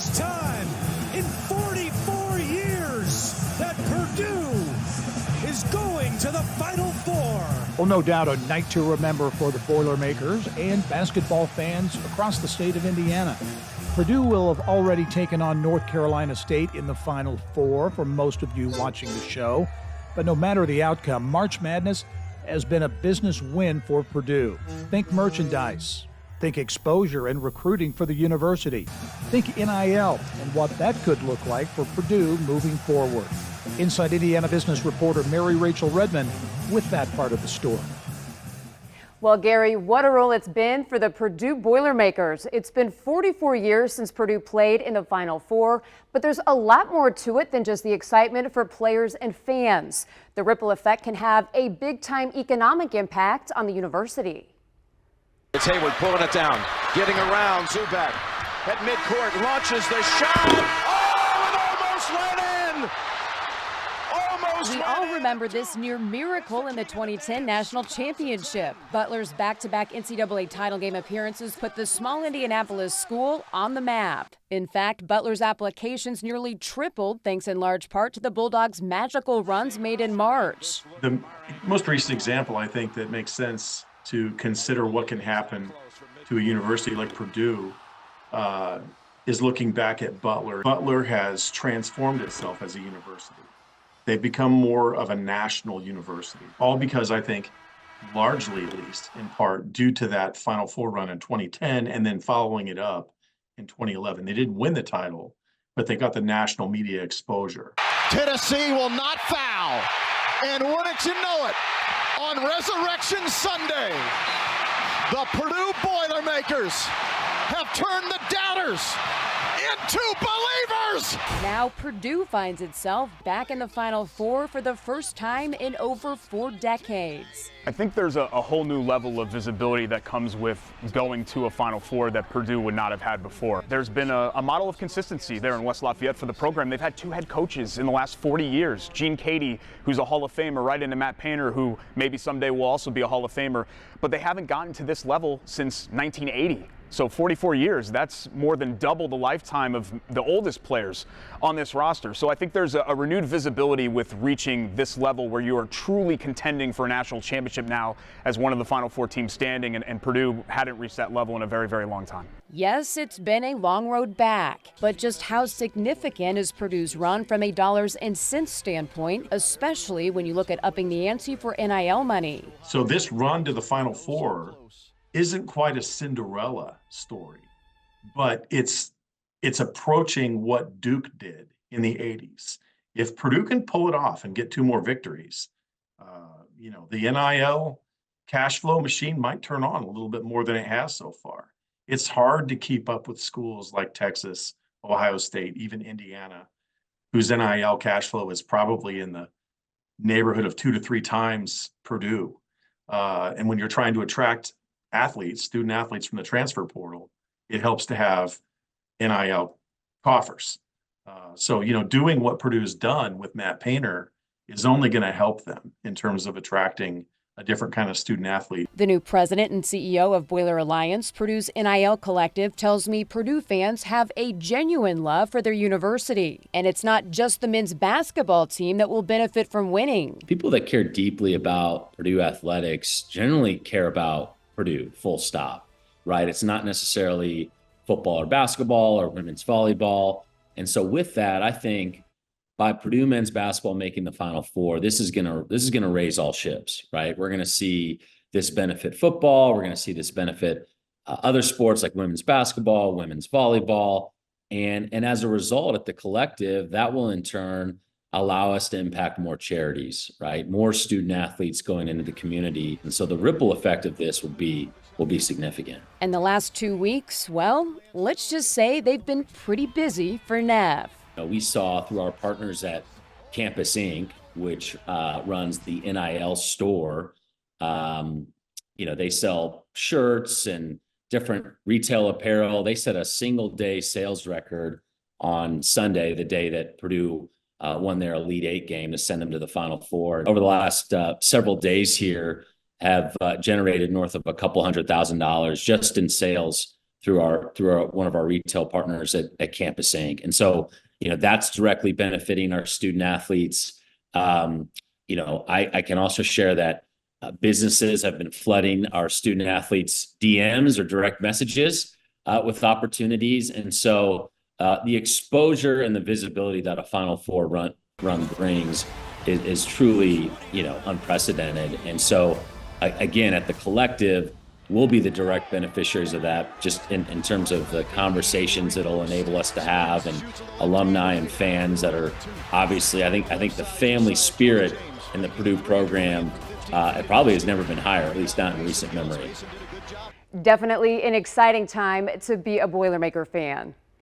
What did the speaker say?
first time in 44 years that Purdue is going to the Final Four. Well, no doubt a night to remember for the Boilermakers and basketball fans across the state of Indiana. Purdue will have already taken on North Carolina State in the Final Four for most of you watching the show. But no matter the outcome, March Madness has been a business win for Purdue. Think merchandise. Think exposure and recruiting for the university. Think NIL and what that could look like for Purdue moving forward. Inside Indiana business reporter Mary Rachel Redmond with that part of the story. Well, Gary, what a role it's been for the Purdue Boilermakers. It's been 44 years since Purdue played in the Final Four, but there's a lot more to it than just the excitement for players and fans. The ripple effect can have a big-time economic impact on the university. It's Hayward pulling it down, getting around Zubac at midcourt, launches the shot. Oh, it almost went in! We all remember this near miracle in the 2010 National Championship. Butler's back-to-back NCAA title game appearances put the small Indianapolis school on the map. In fact, Butler's applications nearly tripled, thanks in large part to the Bulldogs' magical runs made in March. The most recent example, I think, that makes sense to consider what can happen to a university like Purdue is looking back at Butler. Butler has transformed itself as a university. They've become more of a national university, all because I think largely, at least in part, due to that Final Four run in 2010 and then following it up in 2011. They didn't win the title, but they got the national media exposure. Tennessee will not foul. And wouldn't you know it, on Resurrection Sunday, the Purdue Boilermakers have turned the doubters into believers. Now Purdue finds itself back in the Final Four for the first time in over 4 decades. I think there's a whole new level of visibility that comes with going to a Final Four that Purdue would not have had before. There's been a model of consistency there in West Lafayette for the program. They've had 2 head coaches in the last 40 years. Gene Cady, who's a Hall of Famer, right into Matt Painter, who maybe someday will also be a Hall of Famer. But they haven't gotten to this level since 1980. So 44 years, that's more than double the lifetime of the oldest players on this roster. So I think there's a renewed visibility with reaching this level where you are truly contending for a national championship now as one of the Final Four teams standing, and Purdue hadn't reached that level in a very, very long time. Yes, it's been a long road back, but just how significant is Purdue's run from a dollars and cents standpoint, especially when you look at upping the ante for NIL money? So this run to the Final Four isn't quite a Cinderella story, but it's approaching what Duke did in the 80s. If Purdue can pull it off and get 2 more victories, the NIL cash flow machine might turn on a little bit more than it has so far. It's hard to keep up with schools like Texas, Ohio State, even Indiana, whose NIL cash flow is probably in the neighborhood of 2 to 3 times Purdue. And when you're trying to attract student athletes from the transfer portal, it helps to have NIL coffers. So doing what Purdue's done with Matt Painter is only going to help them in terms of attracting a different kind of student athlete. The new president and CEO of Boiler Alliance, Purdue's NIL Collective, tells me Purdue fans have a genuine love for their university. And it's not just the men's basketball team that will benefit from winning. People that care deeply about Purdue athletics generally care about Purdue, full stop, right? It's not necessarily football or basketball or women's volleyball. And so with that, I think by Purdue men's basketball making the Final Four, this is gonna raise all ships, right? We're gonna see this benefit football. We're gonna see this benefit other sports like women's basketball, women's volleyball. And as a result, at the collective, that will in turn allow us to impact more charities, right? More student athletes going into the community. And so the ripple effect of this will be significant. And the last 2 weeks, well, let's just say they've been pretty busy for Nev. We saw through our partners at Campus Inc., which runs the NIL store, they sell shirts and different retail apparel. They set a single day sales record on Sunday, the day that Purdue won their Elite Eight game to send them to the Final Four. Over the last several days here have generated north of $200,000 just in sales through one of our retail partners at Campus Inc. And so, that's directly benefiting our student athletes. I can also share that businesses have been flooding our student athletes' DMs or direct messages with opportunities. And so the exposure and the visibility that a Final Four run brings is truly, unprecedented. And so, again, at the collective, we'll be the direct beneficiaries of that, just in terms of the conversations it'll enable us to have, and alumni and fans that are obviously, I think the family spirit in the Purdue program, it probably has never been higher, at least not in recent memory. Definitely an exciting time to be a Boilermaker fan.